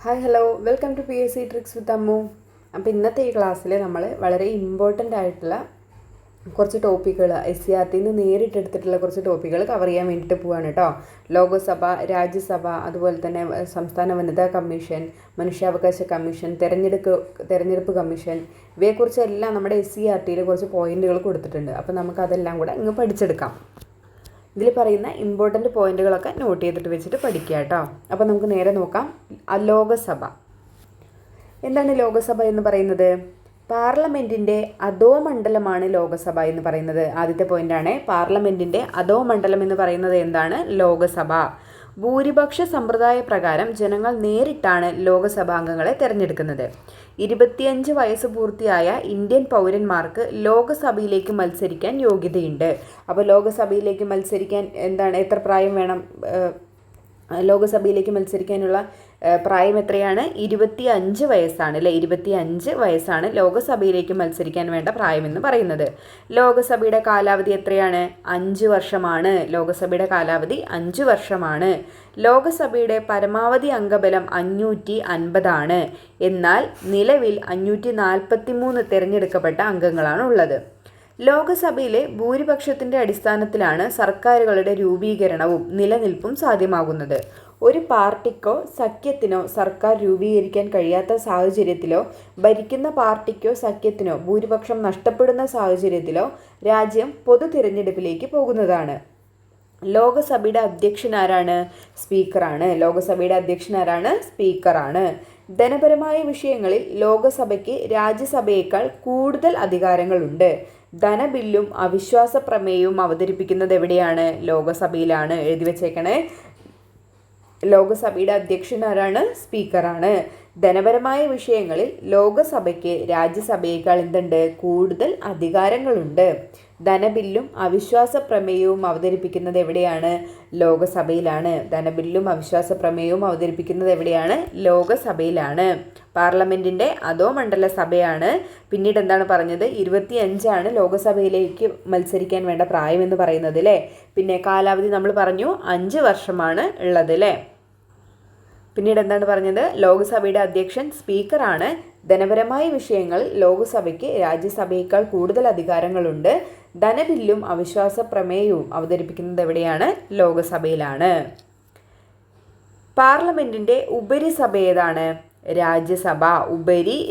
Hi hello welcome to PSC tricks with Ammu. അപ്പോൾ ഇന്നത്തെ ഈ ക്ലാസ്സിൽ നമ്മൾ വളരെ ഇമ്പോർട്ടൻ്റ് ആയിട്ടുള്ള കുറച്ച് ടോപ്പിക്കുകൾ SCRTയിൽ നിന്ന് നേരിട്ടെടുത്തിട്ടുള്ള കുറച്ച് ടോപ്പിക്കുകൾ കവർ ചെയ്യാൻ വേണ്ടിയിട്ട് പോവുകയാണ് കേട്ടോ. ലോകസഭ, രാജ്യസഭ, അതുപോലെ തന്നെ സംസ്ഥാന വനിതാ കമ്മീഷൻ, മനുഷ്യാവകാശ കമ്മീഷൻ, തെരഞ്ഞെടുപ്പ് കമ്മീഷൻ, ഇവയെക്കുറിച്ചെല്ലാം നമ്മുടെ SCRTയിൽ കുറച്ച് പോയിന്റുകൾ കൊടുത്തിട്ടുണ്ട്. അപ്പോൾ നമുക്കതെല്ലാം കൂടെ ഇങ്ങ് പഠിച്ചെടുക്കാം. ഇതിൽ പറയുന്ന ഇമ്പോർട്ടൻ്റ് പോയിന്റുകളൊക്കെ നോട്ട് ചെയ്തിട്ട് വെച്ചിട്ട് പഠിക്കുക കേട്ടോ. അപ്പോൾ നമുക്ക് നേരെ നോക്കാം. ലോകസഭ എന്താണ്? ലോകസഭ എന്ന് പറയുന്നത് പാർലമെൻറ്റിൻ്റെ അധോമണ്ഡലമാണ് ലോകസഭ എന്ന് പറയുന്നത്. ആദ്യത്തെ പോയിന്റാണ്, പാർലമെൻറ്റിൻ്റെ അധോമണ്ഡലം എന്ന് പറയുന്നത് എന്താണ്? ലോകസഭ. ഭൂരിപക്ഷ സമ്പ്രദായ പ്രകാരം ജനങ്ങൾ നേരിട്ടാണ് ലോകസഭാംഗങ്ങളെ തിരഞ്ഞെടുക്കുന്നത്. 25 വയസ്സ് പൂർത്തിയായ ഇന്ത്യൻ പൗരന്മാർക്ക് ലോകസഭയിലേക്ക് മത്സരിക്കാൻ യോഗ്യതയുണ്ട്. അപ്പോൾ ലോകസഭയിലേക്ക് മത്സരിക്കാൻ എത്ര പ്രായം വേണം? ലോകസഭയിലേക്ക് മത്സരിക്കാനുള്ള പ്രായം എത്രയാണ്? 25 വയസ്സാണ് അല്ലേ? 25 വയസ്സാണ് ലോകസഭയിലേക്ക് മത്സരിക്കാൻ വേണ്ട പ്രായമെന്ന് പറയുന്നത്. ലോകസഭയുടെ കാലാവധി എത്രയാണ്? 5 വർഷമാണ്. ലോകസഭയുടെ കാലാവധി 5 വർഷമാണ്. ലോകസഭയുടെ പരമാവധി അംഗബലം 550 എന്നാൽ നിലവിൽ 543 തിരഞ്ഞെടുക്കപ്പെട്ട അംഗങ്ങളാണ് ഉള്ളത്. ലോകസഭയിലെ ഭൂരിപക്ഷത്തിൻ്റെ അടിസ്ഥാനത്തിലാണ് സർക്കാരുകളുടെ രൂപീകരണവും നിലനിൽപ്പും സാധ്യമാകുന്നത്. ഒരു പാർട്ടിക്കോ സഖ്യത്തിനോ സർക്കാർ രൂപീകരിക്കാൻ കഴിയാത്ത സാഹചര്യത്തിലോ ഭരിക്കുന്ന പാർട്ടിക്കോ സഖ്യത്തിനോ ഭൂരിപക്ഷം നഷ്ടപ്പെടുന്ന സാഹചര്യത്തിലോ രാജ്യം പൊതു തിരഞ്ഞെടുപ്പിലേക്ക് പോകുന്നതാണ്. ലോകസഭയുടെ അധ്യക്ഷൻ ആരാണ്? സ്പീക്കറാണ്. ലോകസഭയുടെ അധ്യക്ഷൻ ആരാണ്? സ്പീക്കറാണ്. ധനപരമായ വിഷയങ്ങളിൽ ലോകസഭയ്ക്ക് രാജ്യസഭയേക്കാൾ കൂടുതൽ അധികാരങ്ങളുണ്ട്. ധനബില്ലും അവിശ്വാസ പ്രമേയവും അവതരിപ്പിക്കുന്നത് എവിടെയാണ്? ലോകസഭയിലാണ്. എഴുതി വെച്ചേക്കണേ. ലോകസഭയുടെ അധ്യക്ഷൻ ആരാണ്? സ്പീക്കറാണ്. ധനപരമായ വിഷയങ്ങളിൽ ലോകസഭയ്ക്ക് രാജ്യസഭയേക്കാൾ എന്തുണ്ട്? കൂടുതൽ അധികാരങ്ങളുണ്ട്. ധനബില്ലും അവിശ്വാസ പ്രമേയവും അവതരിപ്പിക്കുന്നത് എവിടെയാണ്? ലോകസഭയിലാണ്. ധനബില്ലും അവിശ്വാസ പ്രമേയവും അവതരിപ്പിക്കുന്നത് എവിടെയാണ്? ലോകസഭയിലാണ്. പാർലമെൻറ്റിൻ്റെ അധോമണ്ഡല സഭയാണ്. പിന്നീട് എന്താണ് പറഞ്ഞത്? 25 ലോകസഭയിലേക്ക് മത്സരിക്കാൻ വേണ്ട പ്രായം എന്ന് പറയുന്നത് അല്ലേ. പിന്നെ കാലാവധി നമ്മൾ പറഞ്ഞു 5 വർഷമാണ് ഉള്ളത് അല്ലേ. പിന്നീട് എന്താണ് പറഞ്ഞത്? ലോകസഭയുടെ അധ്യക്ഷൻ സ്പീക്കറാണ്. ധനപരമായ വിഷയങ്ങൾ ലോകസഭയ്ക്ക് രാജ്യസഭയേക്കാൾ കൂടുതൽ അധികാരങ്ങളുണ്ട്. ധനബില്ലും അവിശ്വാസ പ്രമേയവും അവതരിപ്പിക്കുന്നത് എവിടെയാണ്? ലോകസഭയിലാണ്. പാർലമെൻറ്റിൻ്റെ ഉപരിസഭ ഏതാണ്? രാജ്യസഭ.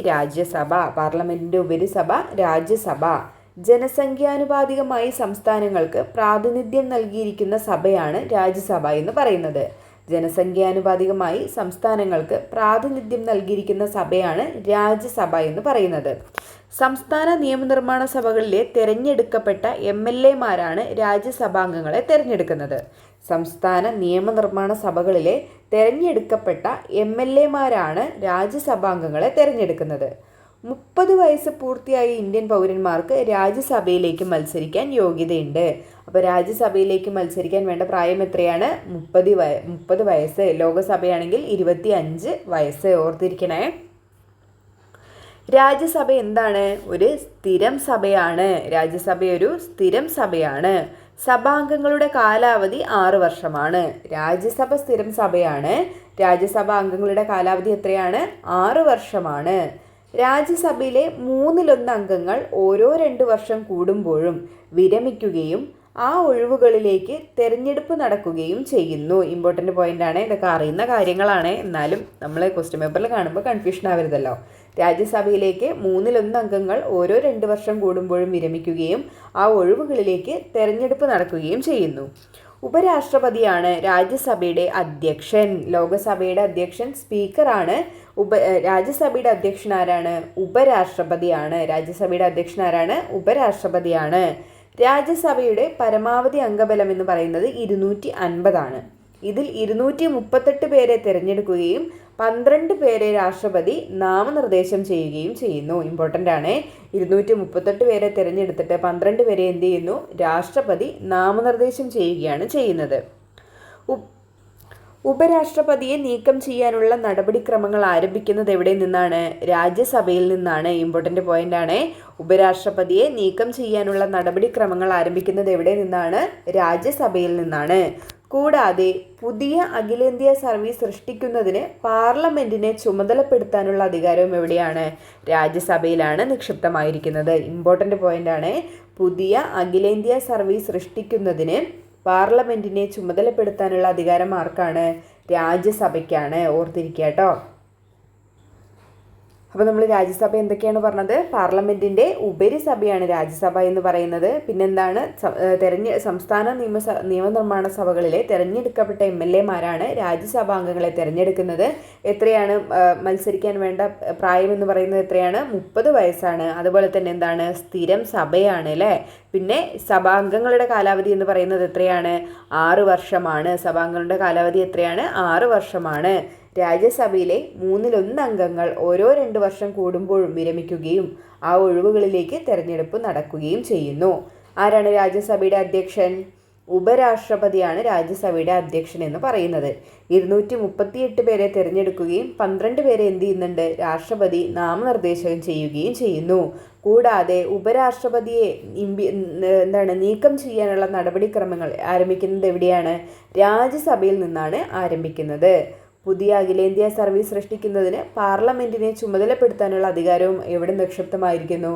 രാജ്യസഭ. പാർലമെൻറ്റിൻ്റെ ഉപരിസഭ രാജ്യസഭ. ജനസംഖ്യാനുപാതികമായി സംസ്ഥാനങ്ങൾക്ക് പ്രാതിനിധ്യം നൽകിയിരിക്കുന്ന സഭയാണ് രാജ്യസഭ എന്ന് പറയുന്നത്. ജനസംഖ്യാനുപാതികമായി സംസ്ഥാനങ്ങൾക്ക് പ്രാതിനിധ്യം നൽകിയിരിക്കുന്ന സഭയാണ് രാജ്യസഭ എന്ന് പറയുന്നത്. സംസ്ഥാന നിയമനിർമ്മാണ സഭകളിലെ തിരഞ്ഞെടുക്കപ്പെട്ട MLAമാരാണ് രാജ്യസഭാംഗങ്ങളെ തിരഞ്ഞെടുക്കുന്നത്. സംസ്ഥാന നിയമനിർമ്മാണ സഭകളിലെ തിരഞ്ഞെടുക്കപ്പെട്ട MLAമാരാണ് രാജ്യസഭാംഗങ്ങളെ തിരഞ്ഞെടുക്കുന്നത്. 30 വയസ്സ് പൂർത്തിയായ ഇന്ത്യൻ പൗരന്മാർക്ക് രാജ്യസഭയിലേക്ക് മത്സരിക്കാൻ യോഗ്യതയുണ്ട്. അപ്പോൾ രാജ്യസഭയിലേക്ക് മത്സരിക്കാൻ വേണ്ട പ്രായം എത്രയാണ്? 30 വയസ്സ്. ലോകസഭയാണെങ്കിൽ 25 വയസ്സ്. ഓർത്തിരിക്കണേ. രാജ്യസഭ എന്താണ്? ഒരു സ്ഥിരം സഭയാണ്. രാജ്യസഭ ഒരു സ്ഥിരം സഭയാണ്. സഭാംഗങ്ങളുടെ കാലാവധി 6 വർഷമാണ്. രാജ്യസഭ സ്ഥിരം സഭയാണ്. രാജ്യസഭ അംഗങ്ങളുടെ കാലാവധി എത്രയാണ്? 6 വർഷമാണ്. രാജ്യസഭയിലെ 1/3 അംഗങ്ങൾ ഓരോ 2 വർഷം കൂടുമ്പോഴും വിരമിക്കുകയും ആ ഒഴിവുകളിലേക്ക് തെരഞ്ഞെടുപ്പ് നടക്കുകയും ചെയ്യുന്നു. ഇമ്പോർട്ടൻ്റ് പോയിൻ്റാണ്. ഇതൊക്കെ അറിയുന്ന കാര്യങ്ങളാണ്. എന്നാലും നമ്മൾ ക്വസ്റ്റ്യൻ പേപ്പറിൽ കാണുമ്പോൾ കൺഫ്യൂഷൻ ആവരുതല്ലോ. രാജ്യസഭയിലേക്ക് 1/3 അംഗങ്ങൾ ഓരോ 2 വർഷം കൂടുമ്പോഴും വിരമിക്കുകയും ആ ഒഴിവുകളിലേക്ക് തെരഞ്ഞെടുപ്പ് നടക്കുകയും ചെയ്യുന്നു. ഉപരാഷ്ട്രപതിയാണ് രാജ്യസഭയുടെ അധ്യക്ഷൻ. ലോകസഭയുടെ അധ്യക്ഷൻ സ്പീക്കറാണ്. രാജ്യസഭയുടെ അധ്യക്ഷൻ ആരാണ്? ഉപരാഷ്ട്രപതിയാണ്. രാജ്യസഭയുടെ അധ്യക്ഷൻ ആരാണ്? ഉപരാഷ്ട്രപതിയാണ്. രാജ്യസഭയുടെ പരമാവധി അംഗബലം എന്ന് പറയുന്നത് 250. ഇതിൽ 238 പേരെ തിരഞ്ഞെടുക്കുകയും 12 പേരെ രാഷ്ട്രപതി നാമനിർദ്ദേശം ചെയ്യുകയും ചെയ്യുന്നു. ഇമ്പോർട്ടൻ്റ് ആണ്. 238 പേരെ തിരഞ്ഞെടുത്തിട്ട് 12 പേരെ എന്ത് ചെയ്യുന്നു? രാഷ്ട്രപതി നാമനിർദ്ദേശം ചെയ്യുകയാണ് ചെയ്യുന്നത്. ഉപരാഷ്ട്രപതിയെ നീക്കം ചെയ്യാനുള്ള നടപടിക്രമങ്ങൾ ആരംഭിക്കുന്നത് എവിടെ നിന്നാണ്? രാജ്യസഭയിൽ നിന്നാണ്. ഇമ്പോർട്ടൻ്റ് പോയിന്റ് ആണ്. ഉപരാഷ്ട്രപതിയെ നീക്കം ചെയ്യാനുള്ള നടപടിക്രമങ്ങൾ ആരംഭിക്കുന്നത് എവിടെ നിന്നാണ്? രാജ്യസഭയിൽ നിന്നാണ്. കൂടാതെ പുതിയ അഖിലേന്ത്യാ സർവീസ് സൃഷ്ടിക്കുന്നതിന് പാർലമെന്റിനെ ചുമതലപ്പെടുത്താനുള്ള അധികാരവും എവിടെയാണ്? രാജ്യസഭയിലാണ് നിക്ഷിപ്തമായിരിക്കുന്നത്. ഇമ്പോർട്ടൻ്റ് പോയിന്റാണ്. പുതിയ അഖിലേന്ത്യാ സർവീസ് സൃഷ്ടിക്കുന്നതിന് പാർലമെന്റിനെ ചുമതലപ്പെടുത്താനുള്ള അധികാരം ആർക്കാണ്? രാജ്യസഭയ്ക്കാണ്. ഓർത്തിരിക്കുക കേട്ടോ. അപ്പോൾ നമ്മൾ രാജ്യസഭ എന്തൊക്കെയാണ് പറഞ്ഞത്? പാർലമെൻറ്റിൻ്റെ ഉപരിസഭയാണ് രാജ്യസഭ എന്ന് പറയുന്നത്. പിന്നെന്താണ്? സംസ്ഥാന നിയമനിർമ്മാണ സഭകളിലെ തിരഞ്ഞെടുക്കപ്പെട്ട MLAമാരാണ് രാജ്യസഭാംഗങ്ങളെ തിരഞ്ഞെടുക്കുന്നത്. എത്രയാണ് മത്സരിക്കാൻ വേണ്ട പ്രായം എന്ന് പറയുന്നത്? എത്രയാണ്? 30 വയസ്സാണ്. അതുപോലെ തന്നെ എന്താണ്? സ്ഥിരം സഭയാണ് അല്ലേ. പിന്നെ സഭാംഗങ്ങളുടെ കാലാവധി എന്ന് പറയുന്നത് എത്രയാണ്? 6 വർഷമാണ്. സഭാംഗങ്ങളുടെ കാലാവധി എത്രയാണ്? 6 വർഷമാണ്. രാജ്യസഭയിലെ 1/3 അംഗങ്ങൾ ഓരോ 2 വർഷം കൂടുമ്പോഴും വിരമിക്കുകയും ആ ഒഴിവുകളിലേക്ക് തെരഞ്ഞെടുപ്പ് നടക്കുകയും ചെയ്യുന്നു. ആരാണ് രാജ്യസഭയുടെ അധ്യക്ഷൻ? ഉപരാഷ്ട്രപതിയാണ് രാജ്യസഭയുടെ അധ്യക്ഷൻ എന്ന് പറയുന്നത്. 238 പേരെ തിരഞ്ഞെടുക്കുകയും 12 പേരെ എന്ത് ചെയ്യുന്നുണ്ട്? രാഷ്ട്രപതി നാമനിർദ്ദേശം ചെയ്യുകയും ചെയ്യുന്നു. കൂടാതെ ഉപരാഷ്ട്രപതിയെ നീക്കം ചെയ്യാനുള്ള നടപടിക്രമങ്ങൾ ആരംഭിക്കുന്നത് എവിടെയാണ്? രാജ്യസഭയിൽ നിന്നാണ് ആരംഭിക്കുന്നത്. പുതിയ അഖിലേന്ത്യാ സർവീസ് സൃഷ്ടിക്കുന്നതിന് പാർലമെന്റിനെ ചുമതലപ്പെടുത്താനുള്ള അധികാരവും എവിടെ നിക്ഷിപ്തമായിരിക്കുന്നു?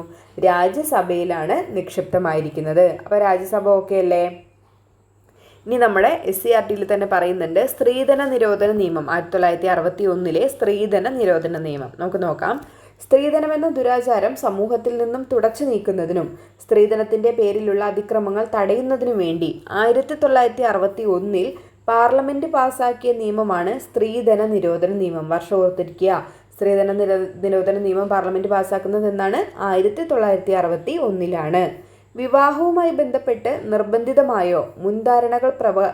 രാജ്യസഭയിലാണ് നിക്ഷിപ്തമായിരിക്കുന്നത്. അപ്പോൾ രാജ്യസഭ ഓക്കെ അല്ലേ? ഇനി നമ്മുടെ SCERTയിൽ തന്നെ പറയുന്നുണ്ട് സ്ത്രീധന നിരോധന നിയമം. 1961 സ്ത്രീധന നിരോധന നിയമം നമുക്ക് നോക്കാം. സ്ത്രീധനമെന്ന ദുരാചാരം സമൂഹത്തിൽ നിന്നും തുടച്ചു നീക്കുന്നതിനും സ്ത്രീധനത്തിൻ്റെ പേരിലുള്ള അതിക്രമങ്ങൾ തടയുന്നതിനു വേണ്ടി 1961 പാർലമെന്റ് പാസാക്കിയ നിയമമാണ് സ്ത്രീധന നിരോധന നിയമം. വർഷം ഓർത്തിരിക്കുക. സ്ത്രീധന നിരോധന നിയമം പാർലമെന്റ് പാസാക്കുന്നത് എന്നാണ്? 1961. വിവാഹവുമായി ബന്ധപ്പെട്ട് നിർബന്ധിതമായോ മുൻധാരണകൾ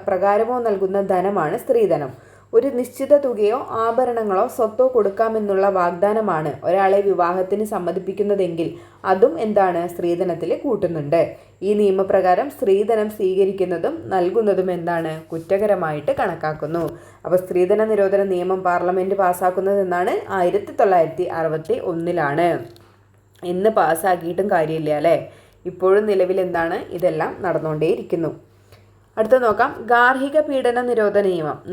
പ്രകാരമോ നൽകുന്ന ധനമാണ് സ്ത്രീധനം. ഒരു നിശ്ചിത തുകയോ ആഭരണങ്ങളോ സ്വത്തോ കൊടുക്കാമെന്നുള്ള വാഗ്ദാനമാണ് ഒരാളെ വിവാഹത്തിന് സമ്മതിപ്പിക്കുന്നതെങ്കിൽ അതും എന്താണ്? സ്ത്രീധനത്തിൽ കൂട്ടുന്നുണ്ട്. ഈ നിയമപ്രകാരം സ്ത്രീധനം സ്വീകരിക്കുന്നതും നൽകുന്നതും എന്താണ്? കുറ്റകരമായിട്ട് കണക്കാക്കുന്നു. അപ്പോൾ സ്ത്രീധന നിരോധന നിയമം പാർലമെന്റ് പാസ്സാക്കുന്നത് എന്നാണ്? 1961. ഇന്ന് പാസ്സാക്കിയിട്ടും കാര്യമില്ല അല്ലേ. ഇപ്പോഴും നിലവിൽ എന്താണ്? ഇതെല്ലാം നടന്നുകൊണ്ടേയിരിക്കുന്നു. അടുത്ത നോക്കാം. ഗാർഹിക പീഡന നിരോധന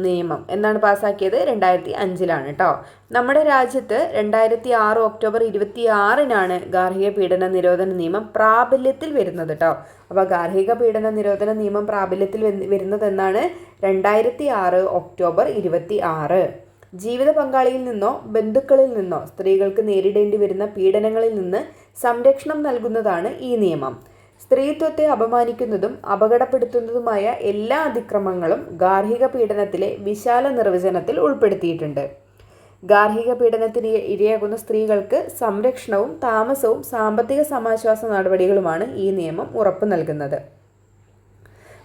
നിയമം എന്നാണ് പാസ്സാക്കിയത്? 2005 കേട്ടോ. നമ്മുടെ രാജ്യത്ത് 2006 ഒക്ടോബർ 26 ഗാർഹിക പീഡന നിരോധന നിയമം പ്രാബല്യത്തിൽ വരുന്നത് കേട്ടോ. അപ്പോൾ ഗാർഹിക പീഡന നിരോധന നിയമം പ്രാബല്യത്തിൽ വരുന്നത് എന്നാണ്? 2006 ഒക്ടോബർ 26. ജീവിത പങ്കാളിയിൽ നിന്നോ ബന്ധുക്കളിൽ നിന്നോ സ്ത്രീകൾക്ക് നേരിടേണ്ടി വരുന്ന പീഡനങ്ങളിൽ നിന്ന് സംരക്ഷണം നൽകുന്നതാണ് ഈ നിയമം. സ്ത്രീത്വത്തെ അപമാനിക്കുന്നതും അപകടപ്പെടുത്തുന്നതുമായ എല്ലാ അതിക്രമങ്ങളും ഗാർഹിക പീഡനത്തിലെ വിശാല നിർവചനത്തിൽ ഉൾപ്പെടുത്തിയിട്ടുണ്ട്. ഗാർഹിക പീഡനത്തിന് ഇരയാകുന്ന സ്ത്രീകൾക്ക് സംരക്ഷണവും താമസവും സാമ്പത്തിക സമാശ്വാസ നടപടികളുമാണ് ഈ നിയമം ഉറപ്പു നൽകുന്നത്.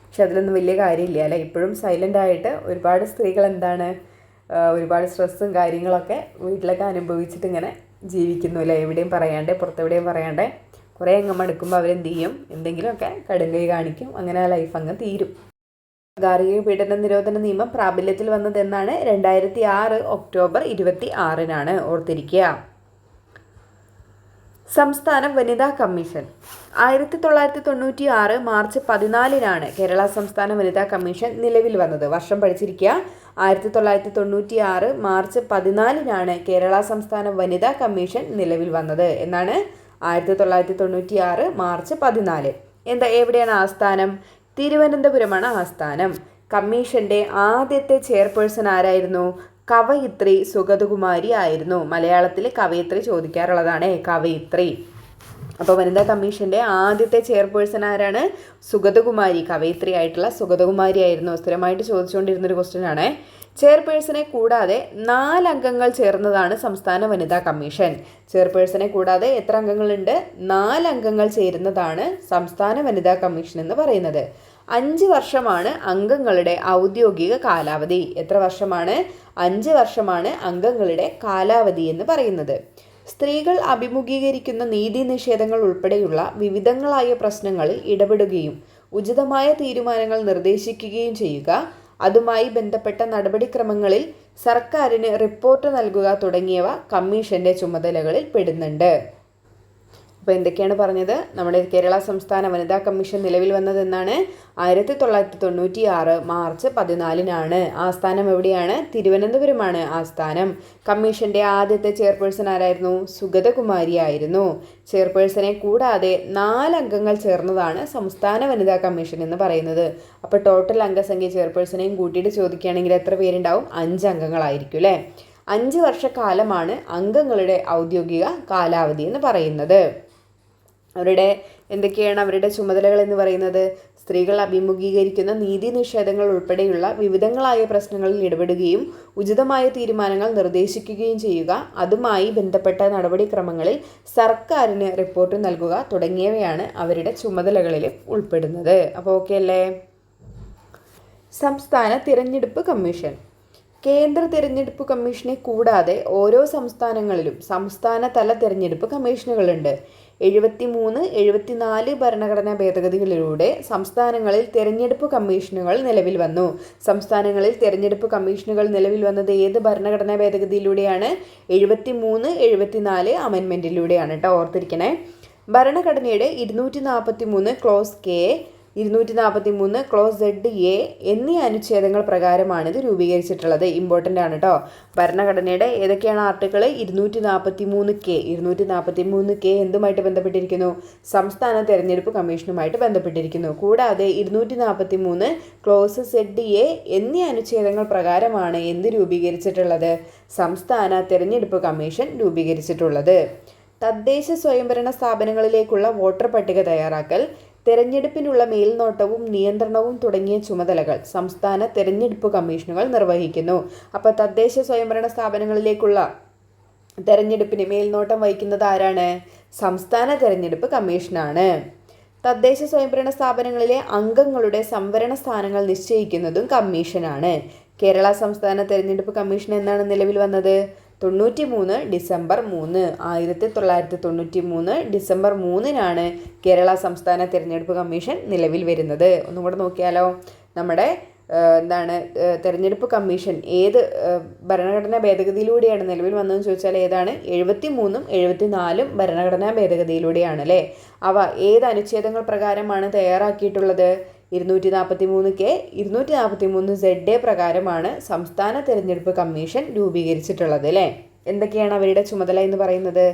പക്ഷെ അതിലൊന്നും വലിയ കാര്യമില്ല അല്ലേ. ഇപ്പോഴും സൈലൻ്റ് ആയിട്ട് ഒരുപാട് സ്ത്രീകൾ എന്താണ് ഒരുപാട് സ്ട്രെസ്സും കാര്യങ്ങളൊക്കെ വീട്ടിലൊക്കെ അനുഭവിച്ചിട്ട് ഇങ്ങനെ ജീവിക്കുന്നു അല്ലേ. എവിടെയും പറയാണ്ടേ, പുറത്തെവിടെയും പറയാണ്ടേ. കുറേ അങ്ങ് മടുക്കുമ്പോൾ അവരെന്ത് ചെയ്യും? എന്തെങ്കിലുമൊക്കെ കടുങ്കൈ കാണിക്കും. അങ്ങനെ ആ ലൈഫ് അങ്ങ് തീരും. ഗാർഹിക പീഡന നിരോധന നിയമം പ്രാബല്യത്തിൽ വന്നത് എന്നാണ്? 2006 ഒക്ടോബർ 26 ഓർത്തിരിക്കുക. സംസ്ഥാന വനിതാ കമ്മീഷൻ 1996 മാർച്ച് 14 കേരള സംസ്ഥാന വനിതാ കമ്മീഷൻ നിലവിൽ വന്നത്. വർഷം പഠിച്ചിരിക്കുക. 1996 മാർച്ച് 14 കേരള സംസ്ഥാന വനിതാ കമ്മീഷൻ നിലവിൽ വന്നത് എന്നാണ്? 1996 മാർച്ച് 14. എവിടെയാണ് ആസ്ഥാനം? തിരുവനന്തപുരമാണ് ആസ്ഥാനം. കമ്മീഷന്റെ ആദ്യത്തെ ചെയർപേഴ്സൺ ആരായിരുന്നു? കവയിത്രി സുഗതകുമാരി ആയിരുന്നു. മലയാളത്തിൽ കവയിത്രി ചോദിക്കാറുള്ളതാണ്, കവയിത്രി. അപ്പോൾ വനിതാ കമ്മീഷന്റെ ആദ്യത്തെ ചെയർപേഴ്സൺ ആരാണ്? സുഗതകുമാരി. കവയിത്രി ആയിട്ടുള്ള സുഗതകുമാരി ആയിരുന്നു. സ്ഥിരമായിട്ട് ചോദിച്ചുകൊണ്ടിരുന്നൊരു ക്വസ്റ്റ്യൻ ആണ്. ചെയർപേഴ്സണെ കൂടാതെ 4 അംഗങ്ങൾ ചേർന്നതാണ് സംസ്ഥാന വനിതാ കമ്മീഷൻ. ചെയർപേഴ്സണെ കൂടാതെ എത്ര അംഗങ്ങളുണ്ട്? 4 അംഗങ്ങൾ ചേരുന്നതാണ് സംസ്ഥാന വനിതാ കമ്മീഷൻ എന്ന് പറയുന്നത്. 5 വർഷമാണ് അംഗങ്ങളുടെ ഔദ്യോഗിക കാലാവധി. എത്ര വർഷമാണ്? 5 വർഷമാണ് അംഗങ്ങളുടെ കാലാവധി എന്ന് പറയുന്നത്. സ്ത്രീകൾ അഭിമുഖീകരിക്കുന്ന നീതി നിഷേധങ്ങൾ ഉൾപ്പെടെയുള്ള വിവിധങ്ങളായ പ്രശ്നങ്ങളിൽ ഇടപെടുകയും ഉചിതമായ തീരുമാനങ്ങൾ നിർദ്ദേശിക്കുകയും ചെയ്യുക, അതുമായി ബന്ധപ്പെട്ട നടപടിക്രമങ്ങളിൽ സർക്കാരിന് റിപ്പോർട്ട് നൽകുക തുടങ്ങിയവ കമ്മീഷന്റെ ചുമതലകളിൽ പെടുന്നുണ്ട്. അപ്പോൾ എന്തൊക്കെയാണ് പറഞ്ഞത്? നമ്മുടെ കേരള സംസ്ഥാന വനിതാ കമ്മീഷൻ നിലവിൽ വന്നതെന്നാണ്? 1996 മാർച്ച് 14 ആസ്ഥാനം എവിടെയാണ്? തിരുവനന്തപുരമാണ് ആസ്ഥാനം. കമ്മീഷന്റെ ആദ്യത്തെ ചെയർപേഴ്സൺ ആരായിരുന്നു? സുഗതകുമാരി ആയിരുന്നു. ചെയർപേഴ്സണെ കൂടാതെ 4 അംഗങ്ങൾ ചേർന്നതാണ് സംസ്ഥാന വനിതാ കമ്മീഷൻ എന്ന് പറയുന്നത്. അപ്പോൾ ടോട്ടൽ അംഗസംഖ്യ ചെയർപേഴ്സണെയും കൂട്ടിയിട്ട് ചോദിക്കുകയാണെങ്കിൽ എത്ര പേരുണ്ടാവും? 5 അംഗങ്ങളായിരിക്കും അല്ലേ? 5 വർഷക്കാലമാണ് അംഗങ്ങളുടെ ഔദ്യോഗിക കാലാവധി എന്ന് പറയുന്നത്. എന്തൊക്കെയാണ് അവരുടെ ചുമതലകൾ എന്ന് പറയുന്നത്? സ്ത്രീകൾ അഭിമുഖീകരിക്കുന്ന നീതി നിഷേധങ്ങൾ ഉൾപ്പെടെയുള്ള വിവിധങ്ങളായ പ്രശ്നങ്ങളിൽ ഇടപെടുകയും ഉചിതമായ തീരുമാനങ്ങൾ നിർദ്ദേശിക്കുകയും ചെയ്യുക, അതുമായി ബന്ധപ്പെട്ട നടപടിക്രമങ്ങളിൽ സർക്കാരിന് റിപ്പോർട്ട് നൽകുക തുടങ്ങിയവയാണ് അവരുടെ ചുമതലകളിൽ ഉൾപ്പെടുന്നത്. അപ്പോൾ ഓക്കെ അല്ലേ? സംസ്ഥാന തിരഞ്ഞെടുപ്പ് കമ്മീഷൻ. കേന്ദ്ര തിരഞ്ഞെടുപ്പ് കമ്മീഷനെ കൂടാതെ ഓരോ സംസ്ഥാനങ്ങളിലും സംസ്ഥാന തല തിരഞ്ഞെടുപ്പ് കമ്മീഷനുകളുണ്ട്. 73, 74 ഭരണഘടനാ ഭേദഗതികളിലൂടെ സംസ്ഥാനങ്ങളിൽ തിരഞ്ഞെടുപ്പ് കമ്മീഷനുകൾ നിലവിൽ വന്നു. സംസ്ഥാനങ്ങളിൽ തിരഞ്ഞെടുപ്പ് കമ്മീഷനുകൾ നിലവിൽ വന്നത് ഏത് ഭരണഘടനാ ഭേദഗതിയിലൂടെയാണ്? 73, 74 അമെൻമെൻറ്റിലൂടെയാണ് കേട്ടോ, ഓർത്തിരിക്കണേ. ഭരണഘടനയുടെ 243 ക്ലോസ് കെ, 243 ക്ലോസ് ZA എന്നീ അനുച്ഛേദങ്ങൾ പ്രകാരമാണ് ഇത് രൂപീകരിച്ചിട്ടുള്ളത്. ഇമ്പോർട്ടൻ്റ് ആണ് കേട്ടോ. ഭരണഘടനയുടെ ഏതൊക്കെയാണ് ആർട്ടിക്കിൾ? 243 കെ. 243 കെ എന്തുമായിട്ട് ബന്ധപ്പെട്ടിരിക്കുന്നു? സംസ്ഥാന തെരഞ്ഞെടുപ്പ് കമ്മീഷനുമായിട്ട് ബന്ധപ്പെട്ടിരിക്കുന്നു. കൂടാതെ 243 ക്ലോസ് ZA എന്നീ അനുച്ഛേദങ്ങൾ പ്രകാരമാണ് എന്ത് രൂപീകരിച്ചിട്ടുള്ളത്? സംസ്ഥാന തെരഞ്ഞെടുപ്പ് കമ്മീഷൻ രൂപീകരിച്ചിട്ടുള്ളത്. തദ്ദേശ സ്വയംഭരണ സ്ഥാപനങ്ങളിലേക്കുള്ള വോട്ടർ പട്ടിക തയ്യാറാക്കൽ, തെരഞ്ഞെടുപ്പിനുള്ള മേൽനോട്ടവും നിയന്ത്രണവും തുടങ്ങിയ ചുമതലകൾ സംസ്ഥാന തെരഞ്ഞെടുപ്പ് കമ്മീഷനുകൾ നിർവഹിക്കുന്നു. അപ്പോൾ തദ്ദേശ സ്വയംഭരണ സ്ഥാപനങ്ങളിലേക്കുള്ള തെരഞ്ഞെടുപ്പിന് മേൽനോട്ടം വഹിക്കുന്നത് ആരാണ്? സംസ്ഥാന തെരഞ്ഞെടുപ്പ് കമ്മീഷനാണ്. തദ്ദേശ സ്വയംഭരണ സ്ഥാപനങ്ങളിലെ അംഗങ്ങളുടെ സംവരണ സ്ഥാനങ്ങൾ നിശ്ചയിക്കുന്നതും കമ്മീഷനാണ്. കേരള സംസ്ഥാന തെരഞ്ഞെടുപ്പ് കമ്മീഷൻ എന്നാണ് നിലവിൽ വന്നത്? 93 ഡിസംബർ 3. 1993 ഡിസംബർ 3 കേരള സംസ്ഥാന തിരഞ്ഞെടുപ്പ് കമ്മീഷൻ നിലവിൽ വരുന്നത്. ഒന്നും കൂടെ നോക്കിയാലോ. നമ്മുടെ തെരഞ്ഞെടുപ്പ് കമ്മീഷൻ ഏത് ഭരണഘടനാ ഭേദഗതിയിലൂടെയാണ് നിലവിൽ വന്നതെന്ന് ചോദിച്ചാൽ ഏതാണ്? 73ഉം 74ഉം ഭരണഘടനാ ഭേദഗതിയിലൂടെയാണ് അല്ലേ. അവ ഏത് അനുച്ഛേദങ്ങൾ പ്രകാരമാണ് തയ്യാറാക്കിയിട്ടുള്ളത്? 243 കെ, 243 ZA പ്രകാരമാണ് സംസ്ഥാന തെരഞ്ഞെടുപ്പ് കമ്മീഷൻ രൂപീകരിച്ചിട്ടുള്ളത് അല്ലേ. എന്തൊക്കെയാണ് അവരുടെ ചുമതല എന്ന് പറയുന്നത്?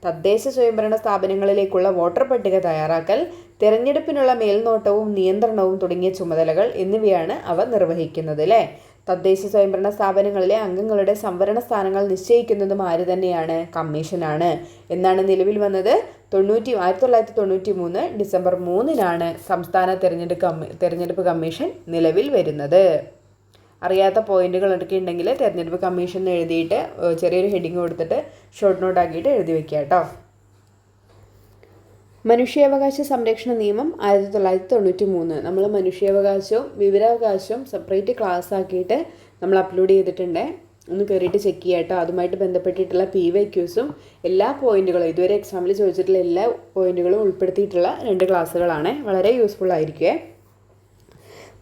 തദ്ദേശ സ്വയംഭരണ സ്ഥാപനങ്ങളിലേക്കുള്ള വോട്ടർ പട്ടിക തയ്യാറാക്കൽ, തെരഞ്ഞെടുപ്പിനുള്ള മേൽനോട്ടവും നിയന്ത്രണവും തുടങ്ങിയ ചുമതലകൾ എന്നിവയാണ് അവ നിർവഹിക്കുന്നത് അല്ലേ. തദ്ദേശ സ്വയംഭരണ സ്ഥാപനങ്ങളിലെ അംഗങ്ങളുടെ സംവരണ സ്ഥാനങ്ങൾ നിശ്ചയിക്കുന്നതും ആര് തന്നെയാണ്? കമ്മീഷനാണ്. എന്നാണ് നിലവിൽ വന്നത്? 1993 ഡിസംബർ 3 സംസ്ഥാന തെരഞ്ഞെടുപ്പ് കമ്മീഷൻ നിലവിൽ വരുന്നത്. അറിയാത്ത പോയിന്റുകൾ ഒക്കെ ഉണ്ടെങ്കിൽ തെരഞ്ഞെടുപ്പ് കമ്മീഷൻ എഴുതിയിട്ട് ചെറിയൊരു ഹെഡിങ് കൊടുത്തിട്ട് ഷോർട്ട് നോട്ട് ആക്കിയിട്ട് എഴുതി വെക്കുക കേട്ടോ. മനുഷ്യാവകാശ സംരക്ഷണ നിയമം 1993. നമ്മൾ മനുഷ്യാവകാശവും വിവരാവകാശവും സെപ്പറേറ്റ് ക്ലാസ് ആക്കിയിട്ട് നമ്മൾ അപ്ലോഡ് ചെയ്തിട്ടുണ്ട്. ഒന്ന് കയറിയിട്ട് ചെക്ക് ചെയ്യുക കേട്ടോ. അതുമായിട്ട് ബന്ധപ്പെട്ടിട്ടുള്ള PYQസും എല്ലാ പോയിന്റുകളും ഇതുവരെ എക്സാമിൽ ചോദിച്ചിട്ടുള്ള എല്ലാ പോയിന്റുകളും ഉൾപ്പെടുത്തിയിട്ടുള്ള 2 ക്ലാസ്സുകളാണ്. വളരെ യൂസ്ഫുൾ ആയിരിക്കുമേ.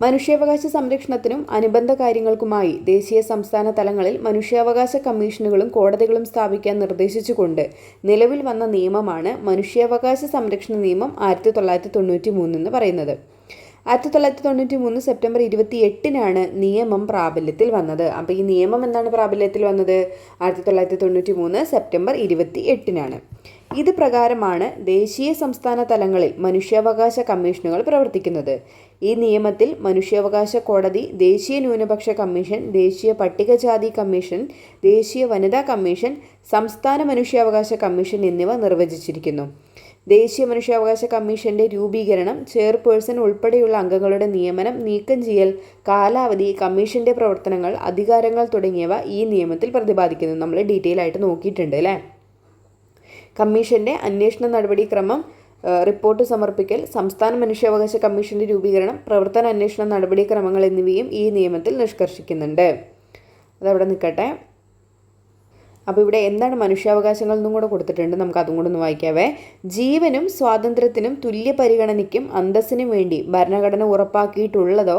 മനുഷ്യാവകാശ സംരക്ഷണത്തിനും അനുബന്ധ കാര്യങ്ങൾക്കുമായി ദേശീയ സംസ്ഥാന തലങ്ങളിൽ മനുഷ്യാവകാശ കമ്മീഷനുകളും കോടതികളും സ്ഥാപിക്കാൻ നിർദ്ദേശിച്ചുകൊണ്ട് നിലവിൽ വന്ന നിയമമാണ് മനുഷ്യാവകാശ സംരക്ഷണ നിയമം 1993 എന്ന് പറയുന്നത്. 1993 സെപ്റ്റംബർ 28 നിയമം പ്രാബല്യത്തിൽ വന്നത്. അപ്പോൾ ഈ നിയമം എന്നാണ് പ്രാബല്യത്തിൽ വന്നത്? 1993 സെപ്റ്റംബർ 28 ഇത് പ്രകാരമാണ് ദേശീയ സംസ്ഥാന തലങ്ങളിൽ മനുഷ്യാവകാശ കമ്മീഷനുകൾ പ്രവർത്തിക്കുന്നത്. ഈ നിയമത്തിൽ മനുഷ്യാവകാശ കോടതി, ദേശീയ ന്യൂനപക്ഷ കമ്മീഷൻ, ദേശീയ പട്ടികജാതി കമ്മീഷൻ, ദേശീയ വനിതാ കമ്മീഷൻ, സംസ്ഥാന മനുഷ്യാവകാശ കമ്മീഷൻ എന്നിവ നിർവചിച്ചിരിക്കുന്നു. ദേശീയ മനുഷ്യാവകാശ കമ്മീഷന്റെ രൂപീകരണം, ചെയർപേഴ്സൺ ഉൾപ്പെടെയുള്ള അംഗങ്ങളുടെ നിയമനം, നീക്കം ചെയ്യൽ, കാലാവധി, കമ്മീഷന്റെ പ്രവർത്തനങ്ങൾ, അധികാരങ്ങൾ തുടങ്ങിയവ ഈ നിയമത്തിൽ പ്രതിപാദിക്കുന്നു. നമ്മൾ ഡീറ്റെയിൽ ആയിട്ട് നോക്കിയിട്ടുണ്ട് അല്ലേ. കമ്മീഷന്റെ അന്വേഷണ നടപടിക്രമം, റിപ്പോർട്ട് സമർപ്പിക്കൽ, സംസ്ഥാന മനുഷ്യാവകാശ കമ്മീഷന്റെ രൂപീകരണം, പ്രവർത്തന അന്വേഷണ നടപടിക്രമങ്ങൾ എന്നിവയും ഈ നിയമത്തിൽ നിഷ്കർഷിക്കുന്നുണ്ട്. അതവിടെ നിൽക്കട്ടെ. അപ്പോൾ ഇവിടെ എന്താണ് മനുഷ്യാവകാശങ്ങൾ എന്നും കൂടെ കൊടുത്തിട്ടുണ്ട്. നമുക്ക് അതും കൂടെ ഒന്ന് വായിക്കാവേ. ജീവനും സ്വാതന്ത്ര്യത്തിനും തുല്യ പരിഗണനയ്ക്കും അന്തസ്സിനും വേണ്ടി ഭരണഘടന ഉറപ്പാക്കിയിട്ടുള്ളതോ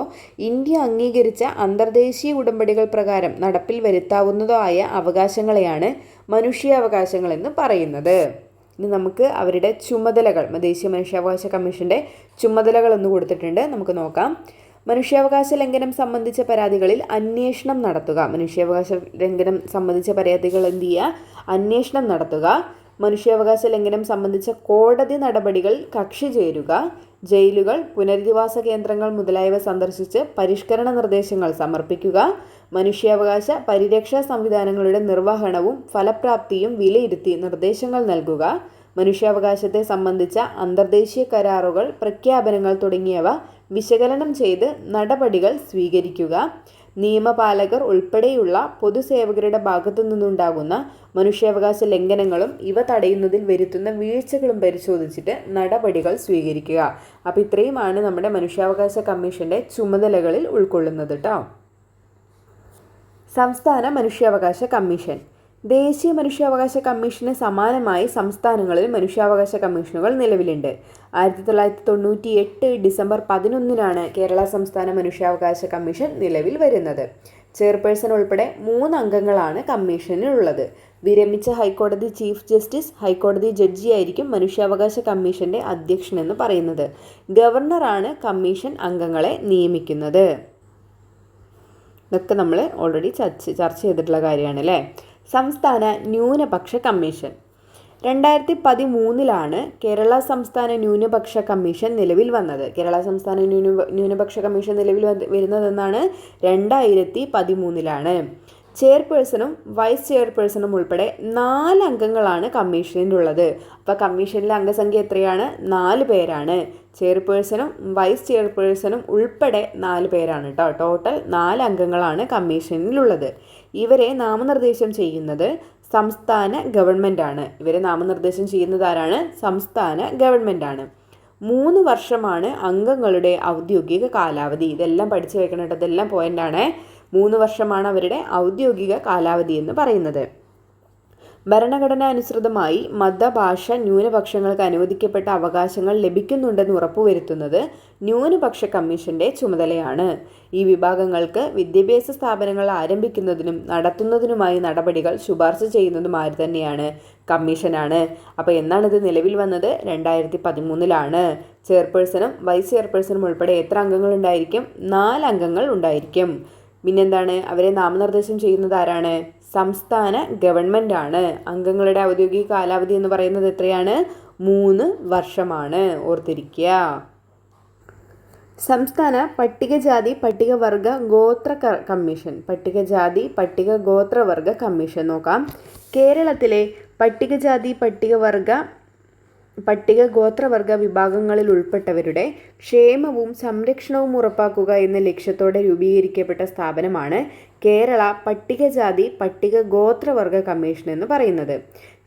ഇന്ത്യ അംഗീകരിച്ച അന്തർദേശീയ ഉടമ്പടികൾ പ്രകാരം നടപ്പിൽ വരുത്താവുന്നതോ ആയ അവകാശങ്ങളെയാണ് മനുഷ്യാവകാശങ്ങൾ എന്ന് പറയുന്നത്. ഇനി നമുക്ക് അവരുടെ ചുമതലകൾ, ദേശീയ മനുഷ്യാവകാശ കമ്മീഷൻ്റെ ചുമതലകൾ ഒന്ന് കൊടുത്തിട്ടുണ്ട്, നമുക്ക് നോക്കാം. മനുഷ്യാവകാശ ലംഘനം സംബന്ധിച്ച പരാതികളിൽ അന്വേഷണം നടത്തുക. മനുഷ്യാവകാശ ലംഘനം സംബന്ധിച്ച പരാതികൾ എന്ത് ചെയ്യുക? അന്വേഷണം നടത്തുക. മനുഷ്യാവകാശ ലംഘനം സംബന്ധിച്ച കോടതി നടപടികൾ കക്ഷി ചേരുക. ജയിലുകൾ, പുനരധിവാസ കേന്ദ്രങ്ങൾ മുതലായവ സന്ദർശിച്ച് പരിഷ്കരണ നിർദ്ദേശങ്ങൾ സമർപ്പിക്കുക. മനുഷ്യാവകാശ പരിരക്ഷാ സംവിധാനങ്ങളുടെ നിർവഹണവും ഫലപ്രാപ്തിയും വിലയിരുത്തി നിർദ്ദേശങ്ങൾ നൽകുക. മനുഷ്യാവകാശത്തെ സംബന്ധിച്ച അന്തർദേശീയ കരാറുകൾ, പ്രഖ്യാപനങ്ങൾ തുടങ്ങിയവ വിശകലനം ചെയ്ത് നടപടികൾ സ്വീകരിക്കുക. നിയമപാലകർ ഉൾപ്പെടെയുള്ള പൊതുസേവകരുടെ ഭാഗത്തു നിന്നുണ്ടാകുന്ന മനുഷ്യാവകാശ ലംഘനങ്ങളും ഇവ തടയുന്നതിൽ വരുത്തുന്ന വീഴ്ചകളും പരിശോധിച്ചിട്ട് നടപടികൾ സ്വീകരിക്കുക. അപ്പോൾ ഇത്രയുമാണ് നമ്മുടെ മനുഷ്യാവകാശ കമ്മീഷൻ്റെ ചുമതലകളിൽ ഉൾക്കൊള്ളുന്നത് കേട്ടോ. സംസ്ഥാന മനുഷ്യാവകാശ കമ്മീഷൻ. ദേശീയ മനുഷ്യാവകാശ കമ്മീഷന് സമാനമായി സംസ്ഥാനങ്ങളിൽ മനുഷ്യാവകാശ കമ്മീഷനുകൾ നിലവിലുണ്ട്. 1998 ഡിസംബർ 11 കേരള സംസ്ഥാന മനുഷ്യാവകാശ കമ്മീഷൻ നിലവിൽ വരുന്നത്. ചെയർപേഴ്സൺ ഉൾപ്പെടെ 3 അംഗങ്ങളാണ് കമ്മീഷനിലുള്ളത്. വിരമിച്ച ഹൈക്കോടതി ചീഫ് ജസ്റ്റിസ്, ഹൈക്കോടതി ജഡ്ജിയായിരിക്കും മനുഷ്യാവകാശ കമ്മീഷന്റെ അധ്യക്ഷനെന്ന് പറയുന്നത്. ഗവർണറാണ് കമ്മീഷൻ അംഗങ്ങളെ നിയമിക്കുന്നത്. ഇതൊക്കെ നമ്മൾ ഓൾറെഡി ചർച്ച ചെയ്തിട്ടുള്ള കാര്യമാണ് അല്ലേ. സംസ്ഥാന ന്യൂനപക്ഷ കമ്മീഷൻ. 2013 കേരള സംസ്ഥാന ന്യൂനപക്ഷ കമ്മീഷൻ നിലവിൽ വന്നത്. കേരള സംസ്ഥാന ന്യൂനപക്ഷ കമ്മീഷൻ നിലവിൽ വരുന്നതെന്നാണ് 2013. ചെയർപേഴ്സണും വൈസ് ചെയർപേഴ്സണും ഉൾപ്പെടെ 4 അംഗങ്ങളാണ് കമ്മീഷനിലുള്ളത്. അപ്പോൾ കമ്മീഷനിലെ അംഗസംഖ്യ എത്രയാണ്? 4 പേരാണ്. ചെയർപേഴ്സണും വൈസ് ചെയർപേഴ്സണും ഉൾപ്പെടെ 4 പേരാണ് കേട്ടോ. ടോട്ടൽ 4 അംഗങ്ങളാണ് കമ്മീഷനിലുള്ളത്. ഇവരെ നാമനിർദ്ദേശം ചെയ്യുന്നത് സംസ്ഥാന ഗവൺമെൻറ്റാണ്. ഇവരെ നാമനിർദ്ദേശം ചെയ്യുന്നത് ആരാണ്? സംസ്ഥാന ഗവൺമെൻറ്റാണ്. 3 വർഷമാണ് അംഗങ്ങളുടെ ഔദ്യോഗിക കാലാവധി. ഇതെല്ലാം പഠിച്ചു വെക്കണം കേട്ടോ, ഇതെല്ലാം പോയിൻ്റാണ്. 3 വർഷമാണ് അവരുടെ ഔദ്യോഗിക കാലാവധി എന്ന് പറയുന്നത്. ഭരണഘടനാനുസൃതമായി മതഭാഷ ന്യൂനപക്ഷങ്ങൾക്ക് അനുവദിക്കപ്പെട്ട അവകാശങ്ങൾ ലഭിക്കുന്നുണ്ടെന്ന് ഉറപ്പുവരുത്തുന്നത് ന്യൂനപക്ഷ കമ്മീഷന്റെ ചുമതലയാണ്. ഈ വിഭാഗങ്ങൾക്ക് വിദ്യാഭ്യാസ സ്ഥാപനങ്ങൾ ആരംഭിക്കുന്നതിനും നടത്തുന്നതിനുമായി നടപടികൾ ശുപാർശ ചെയ്യുന്നതും ആര് തന്നെയാണ്? കമ്മീഷനാണ്. അപ്പോൾ എന്നാണിത് നിലവിൽ വന്നത്? 2013. ചെയർപേഴ്സണും വൈസ് ചെയർപേഴ്സണും ഉൾപ്പെടെ എത്ര അംഗങ്ങൾ ഉണ്ടായിരിക്കും? 4 അംഗങ്ങൾ ഉണ്ടായിരിക്കും. പിന്നെന്താണ്? അവരെ നാമനിർദ്ദേശം ചെയ്യുന്നത് ആരാണ്? സംസ്ഥാന ഗവൺമെൻറ് ആണ്. അംഗങ്ങളുടെ ഔദ്യോഗിക കാലാവധി എന്ന് പറയുന്നത് എത്രയാണ്? 3 വർഷമാണ്. ഓർത്തിരിക്കുക. സംസ്ഥാന പട്ടികജാതി പട്ടികവർഗ ഗോത്ര കമ്മീഷൻ. പട്ടികജാതി പട്ടിക ഗോത്രവർഗ കമ്മീഷൻ നോക്കാം. കേരളത്തിലെ പട്ടികജാതി പട്ടിക ഗോത്രവർഗ വിഭാഗങ്ങളിൽ ഉൾപ്പെട്ടവരുടെ ക്ഷേമവും സംരക്ഷണവും ഉറപ്പാക്കുക എന്ന ലക്ഷ്യത്തോടെ രൂപീകരിക്കപ്പെട്ട സ്ഥാപനമാണ് കേരള പട്ടികജാതി പട്ടിക ഗോത്രവർഗ കമ്മീഷൻ എന്ന് പറയുന്നത്.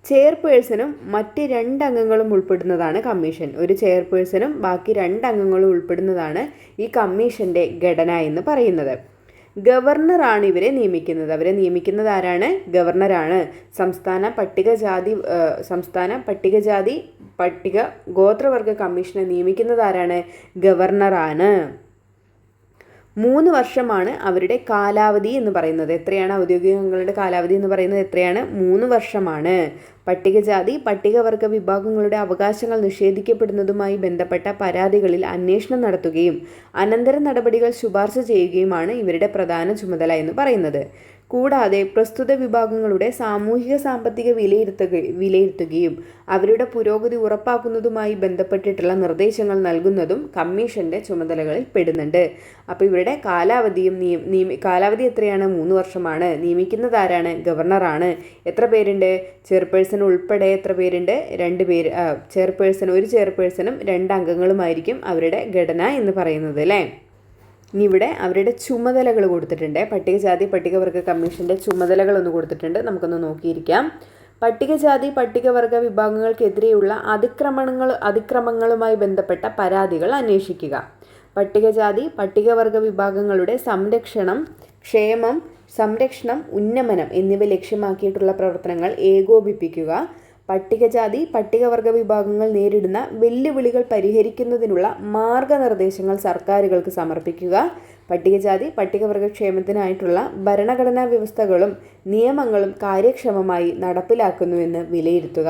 ചെയർപേഴ്സണും മറ്റ് 2 അംഗങ്ങളും ഉൾപ്പെടുന്നതാണ് കമ്മീഷൻ. ഒരു ചെയർപേഴ്സണും ബാക്കി 2 അംഗങ്ങളും ഉൾപ്പെടുന്നതാണ് ഈ കമ്മീഷന്റെ ഘടന എന്ന് പറയുന്നത്. ഗവർണറാണ് ഇവരെ നിയമിക്കുന്നത്. അവരെ നിയമിക്കുന്നത് ആരാണ്? ഗവർണറാണ്. സംസ്ഥാന പട്ടികജാതി പട്ടിക ഗോത്രവർഗ കമ്മീഷനെ നിയമിക്കുന്നത് ആരാണ്? ഗവർണറാണ്. 3 വർഷമാണ് അവരുടെ കാലാവധി എന്ന് പറയുന്നത്. എത്രയാണ് ഔദ്യോഗിക അംഗങ്ങളുടെ കാലാവധി എന്ന് പറയുന്നത്? എത്രയാണ്? 3 വർഷമാണ്. പട്ടികജാതി പട്ടികവർഗ വിഭാഗങ്ങളുടെ അവകാശങ്ങൾ നിഷേധിക്കപ്പെടുന്നതുമായി ബന്ധപ്പെട്ട പരാതികളിൽ അന്വേഷണം നടത്തുകയും അനന്തര നടപടികൾ ശുപാർശ ചെയ്യുകയുമാണ് ഇവരുടെ പ്രധാന ചുമതല എന്ന് പറയുന്നത്. കൂടാതെ പ്രസ്തുത വിഭാഗങ്ങളുടെ സാമൂഹിക സാമ്പത്തിക വിലയിരുത്തുകയും അവരുടെ പുരോഗതി ഉറപ്പാക്കുന്നതുമായി ബന്ധപ്പെട്ടിട്ടുള്ള നിർദ്ദേശങ്ങൾ നൽകുന്നതും കമ്മീഷന്റെ ചുമതലകളിൽ പെടുന്നുണ്ട്. അപ്പോൾ ഇവരുടെ കാലാവധി എത്രയാണ്? 3 വർഷമാണ്. നിയമിക്കുന്നത് ആരാണ്? ഗവർണറാണ്. എത്ര പേരുണ്ട്? ചെയർപേഴ്സൺ ഉൾപ്പെടെ എത്ര പേരുണ്ട്? 2 പേര്. ഒരു ചെയർപേഴ്സണും 2 അംഗങ്ങളുമായിരിക്കും അവരുടെ ഘടന എന്ന് പറയുന്നത് അല്ലേ. ഇനി ഇവിടെ അവരുടെ ചുമതലകൾ കൊടുത്തിട്ടുണ്ട്. പട്ടികജാതി പട്ടികവർഗ കമ്മീഷന്റെ ചുമതലകൾ ഒന്ന് കൊടുത്തിട്ടുണ്ട്, നമുക്കൊന്ന് നോക്കിയിരിക്കാം. പട്ടികജാതി പട്ടികവർഗ വിഭാഗങ്ങൾക്കെതിരെയുള്ള അതിക്രമങ്ങളുമായി ബന്ധപ്പെട്ട പരാതികൾ അന്വേഷിക്കുക. പട്ടികജാതി പട്ടികവർഗ വിഭാഗങ്ങളുടെ ക്ഷേമം, സംരക്ഷണം, ഉന്നമനം എന്നിവ ലക്ഷ്യമാക്കിയിട്ടുള്ള പ്രവർത്തനങ്ങൾ ഏകോപിപ്പിക്കുക. പട്ടികജാതി പട്ടികവർഗ വിഭാഗങ്ങൾ നേരിടുന്ന വെല്ലുവിളികൾ പരിഹരിക്കുന്നതിനുള്ള മാർഗനിർദ്ദേശങ്ങൾ സർക്കാരുകൾക്ക് സമർപ്പിക്കുക. പട്ടികജാതി പട്ടികവർഗ ക്ഷേമത്തിനായിട്ടുള്ള ഭരണഘടനാ വ്യവസ്ഥകളും നിയമങ്ങളും കാര്യക്ഷമമായി നടപ്പിലാക്കുന്നുവെന്ന് വിലയിരുത്തുക.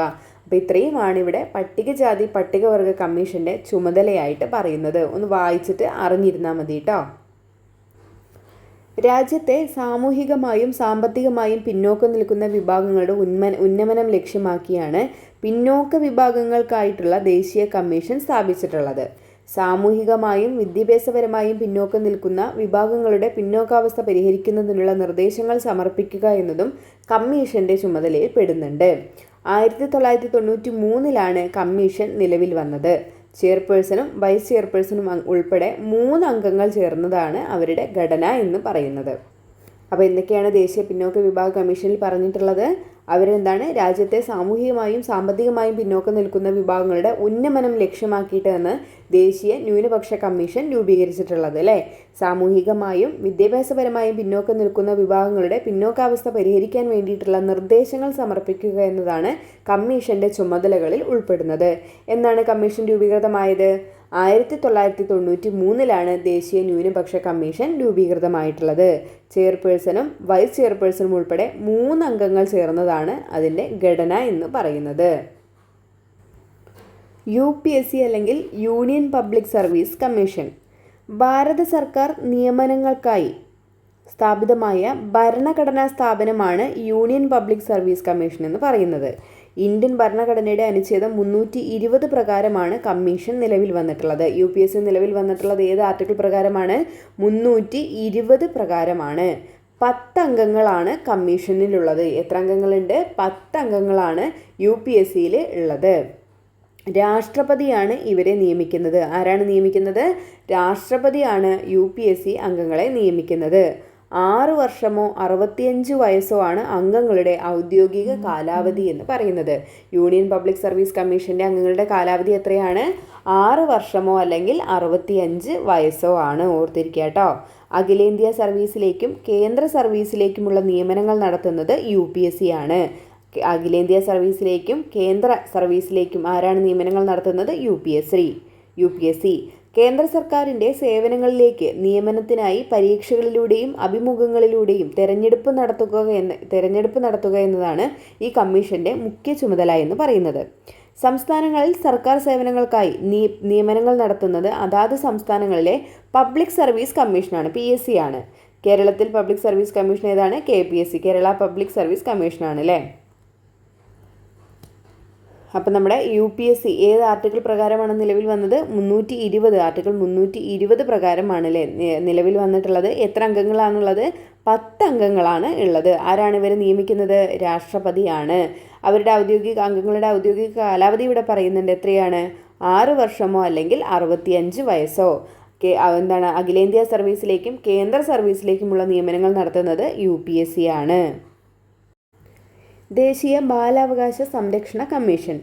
അപ്പോൾ ഇത്രയുമാണ് ഇവിടെ പട്ടികജാതി പട്ടികവർഗ കമ്മീഷൻ്റെ ചുമതലയായിട്ട് പറയുന്നത്. ഒന്ന് വായിച്ചിട്ട് അറിഞ്ഞിരുന്നാൽ മതി കേട്ടോ. രാജ്യത്തെ സാമൂഹികമായും സാമ്പത്തികമായും പിന്നോക്കം നിൽക്കുന്ന വിഭാഗങ്ങളുടെ ഉന്നമനം ലക്ഷ്യമാക്കിയാണ് പിന്നോക്ക വിഭാഗങ്ങൾക്കായിട്ടുള്ള ദേശീയ കമ്മീഷൻ സ്ഥാപിച്ചിട്ടുള്ളത്. സാമൂഹികമായും വിദ്യാഭ്യാസപരമായും പിന്നോക്കം നിൽക്കുന്ന വിഭാഗങ്ങളുടെ പിന്നോക്കാവസ്ഥ പരിഹരിക്കുന്നതിനുള്ള നിർദ്ദേശങ്ങൾ സമർപ്പിക്കുക എന്നതും കമ്മീഷന്റെ ചുമതലയിൽ പെടുന്നുണ്ട്. 1993 കമ്മീഷൻ നിലവിൽ വന്നത്. ചെയർപേഴ്സണും വൈസ് ചെയർപേഴ്സണും ഉൾപ്പെടെ 3 അംഗങ്ങൾ ചേർന്നതാണ് അവരുടെ ഘടന എന്ന് പറയുന്നത്. അപ്പോൾ എന്തൊക്കെയാണ് ദേശീയ പിന്നോക്ക വിഭാഗ കമ്മീഷനിൽ പറഞ്ഞിട്ടുള്ളത്? അവരെന്താണ് രാജ്യത്തെ സാമൂഹികമായും സാമ്പത്തികമായും പിന്നോക്കം നിൽക്കുന്ന വിഭാഗങ്ങളുടെ ഉന്നമനം ലക്ഷ്യമാക്കിയിട്ടാണ് ദേശീയ ന്യൂനപക്ഷ കമ്മീഷൻ രൂപീകരിച്ചിട്ടുള്ളത് അല്ലേ. സാമൂഹികമായും വിദ്യാഭ്യാസപരമായും പിന്നോക്കം നിൽക്കുന്ന വിഭാഗങ്ങളുടെ പിന്നോക്കാവസ്ഥ പരിഹരിക്കാൻ വേണ്ടിയിട്ടുള്ള നിർദ്ദേശങ്ങൾ സമർപ്പിക്കുക എന്നതാണ് കമ്മീഷന്റെ ചുമതലകളിൽ ഉൾപ്പെടുന്നത്. എന്നാണ് കമ്മീഷൻ രൂപീകൃതമായത്? 1993 ദേശീയ ന്യൂനപക്ഷ കമ്മീഷൻ രൂപീകൃതമായിട്ടുള്ളത്. ചെയർപേഴ്സണും വൈസ് ചെയർപേഴ്സണും ഉൾപ്പെടെ 3 അംഗങ്ങൾ ചേർന്നതാണ് അതിൻ്റെ ഘടന എന്ന് പറയുന്നത്. UPSC അല്ലെങ്കിൽ യൂണിയൻ പബ്ലിക് സർവീസ് കമ്മീഷൻ ഭാരത സർക്കാർ നിയമനങ്ങൾക്കായി സ്ഥാപിതമായ ഭരണഘടനാ സ്ഥാപനമാണ് യൂണിയൻ പബ്ലിക് സർവീസ് കമ്മീഷൻ എന്ന് പറയുന്നത്. ഇന്ത്യൻ ഭരണഘടനയുടെ അനുച്ഛേദം 320 പ്രകാരമാണ് കമ്മീഷൻ നിലവിൽ വന്നിട്ടുള്ളത്. UPSC നിലവിൽ വന്നിട്ടുള്ളത് ഏത് ആർട്ടിക്കിൾ പ്രകാരമാണ്? 320 പ്രകാരമാണ്. 10 അംഗങ്ങളാണ് കമ്മീഷനിലുള്ളത്. എത്ര അംഗങ്ങളുണ്ട്? 10 അംഗങ്ങളാണ് UPSCയിൽ ഉള്ളത്. രാഷ്ട്രപതിയാണ് ഇവരെ നിയമിക്കുന്നത്. ആരാണ് നിയമിക്കുന്നത്? രാഷ്ട്രപതിയാണ് UPSC അംഗങ്ങളെ നിയമിക്കുന്നത്. 6 വർഷമോ 65 വയസ്സോ ആണ് അംഗങ്ങളുടെ ഔദ്യോഗിക കാലാവധി എന്ന് പറയുന്നത്. യൂണിയൻ പബ്ലിക് സർവീസ് കമ്മീഷൻ്റെ അംഗങ്ങളുടെ കാലാവധി എത്രയാണ്? 6 വർഷമോ അല്ലെങ്കിൽ 65 വയസ്സോ ആണ്. ഓർത്തിരിക്കുക കേട്ടോ. അഖിലേന്ത്യാ സർവീസിലേക്കും കേന്ദ്ര സർവീസിലേക്കുമുള്ള നിയമനങ്ങൾ നടത്തുന്നത് UPSC ആണ്. അഖിലേന്ത്യാ സർവീസിലേക്കും കേന്ദ്ര സർവീസിലേക്കും ആരാണ് നിയമനങ്ങൾ നടത്തുന്നത്? UPSC. കേന്ദ്ര സർക്കാരിൻ്റെ സേവനങ്ങളിലേക്ക് നിയമനത്തിനായി പരീക്ഷകളിലൂടെയും അഭിമുഖങ്ങളിലൂടെയും തെരഞ്ഞെടുപ്പ് നടത്തുക എന്നതാണ് ഈ കമ്മീഷൻ്റെ മുഖ്യ ചുമതല എന്ന് പറയുന്നത്. സംസ്ഥാനങ്ങളിൽ സർക്കാർ സേവനങ്ങൾക്കായി നിയമനങ്ങൾ നടത്തുന്നത് അതാത് സംസ്ഥാനങ്ങളിലെ പബ്ലിക് സർവീസ് കമ്മീഷനാണ്, PSC ആണ്. കേരളത്തിൽ പബ്ലിക് സർവീസ് കമ്മീഷൻ ഏതാണ്? KPSC, കേരള പബ്ലിക് സർവീസ് കമ്മീഷനാണ് അല്ലേ. അപ്പം നമ്മുടെ UPSC ഏത് ആർട്ടിക്കിൾ പ്രകാരമാണ് നിലവിൽ വന്നത്? 320 ആർട്ടിക്കിൾ 320 പ്രകാരമാണ് അല്ലേ നിലവിൽ വന്നിട്ടുള്ളത്. എത്ര അംഗങ്ങളാണുള്ളത്? 10 അംഗങ്ങളാണ് ഉള്ളത്. ആരാണ് ഇവരെ നിയമിക്കുന്നത്? രാഷ്ട്രപതിയാണ്. അവരുടെ അംഗങ്ങളുടെ ഔദ്യോഗിക കാലാവധി ഇവിടെ പറയുന്നുണ്ട്. എത്രയാണ്? 6 വർഷമോ അല്ലെങ്കിൽ 65 വയസ്സോ. അഖിലേന്ത്യാ സർവീസിലേക്കും കേന്ദ്ര സർവീസിലേക്കുമുള്ള നിയമനങ്ങൾ നടത്തുന്നത് UPSC ആണ്. ദേശീയ ബാലാവകാശ സംരക്ഷണ കമ്മീഷൻ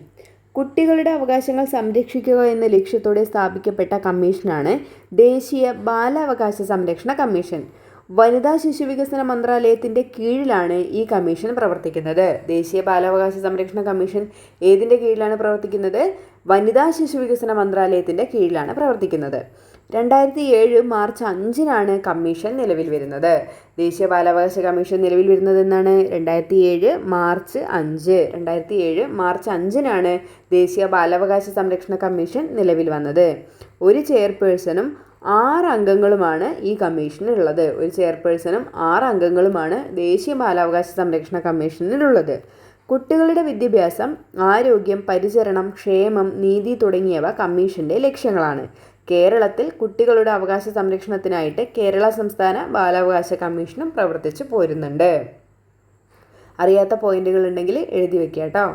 കുട്ടികളുടെ അവകാശങ്ങൾ സംരക്ഷിക്കുക എന്ന ലക്ഷ്യത്തോടെ സ്ഥാപിക്കപ്പെട്ട കമ്മീഷനാണ് ദേശീയ ബാലാവകാശ സംരക്ഷണ കമ്മീഷൻ. വനിതാ ശിശുവികസന മന്ത്രാലയത്തിൻ്റെ കീഴിലാണ് ഈ കമ്മീഷൻ പ്രവർത്തിക്കുന്നത്. ദേശീയ ബാലാവകാശ സംരക്ഷണ കമ്മീഷൻ ഏതിൻ്റെ കീഴിലാണ് പ്രവർത്തിക്കുന്നത്? വനിതാ ശിശുവികസന മന്ത്രാലയത്തിൻ്റെ കീഴിലാണ് പ്രവർത്തിക്കുന്നത്. 2007 മാർച്ച് 5 കമ്മീഷൻ നിലവിൽ വരുന്നത്. ദേശീയ ബാലാവകാശ കമ്മീഷൻ നിലവിൽ വരുന്നത് എന്നാണ്? 2007 മാർച്ച് 5 ദേശീയ ബാലാവകാശ സംരക്ഷണ കമ്മീഷൻ നിലവിൽ വന്നത്. ഒരു ചെയർപേഴ്സണും 6 അംഗങ്ങളുമാണ് ഈ കമ്മീഷനിലുള്ളത്. ഒരു ചെയർപേഴ്സണും 6 അംഗങ്ങളുമാണ് ദേശീയ ബാലാവകാശ സംരക്ഷണ കമ്മീഷനിലുള്ളത്. കുട്ടികളുടെ വിദ്യാഭ്യാസം, ആരോഗ്യം, പരിചരണം, ക്ഷേമം, നീതി തുടങ്ങിയവ കമ്മീഷൻ്റെ ലക്ഷ്യങ്ങളാണ്. കേരളത്തിൽ കുട്ടികളുടെ അവകാശ സംരക്ഷണത്തിനായിട്ട് കേരള സംസ്ഥാന ബാലാവകാശ കമ്മീഷനും പ്രവർത്തിച്ചു പോരുന്നുണ്ട്. അറിയാത്ത പോയിന്റുകൾ ഉണ്ടെങ്കിൽ എഴുതി വെക്കുക കേട്ടോ.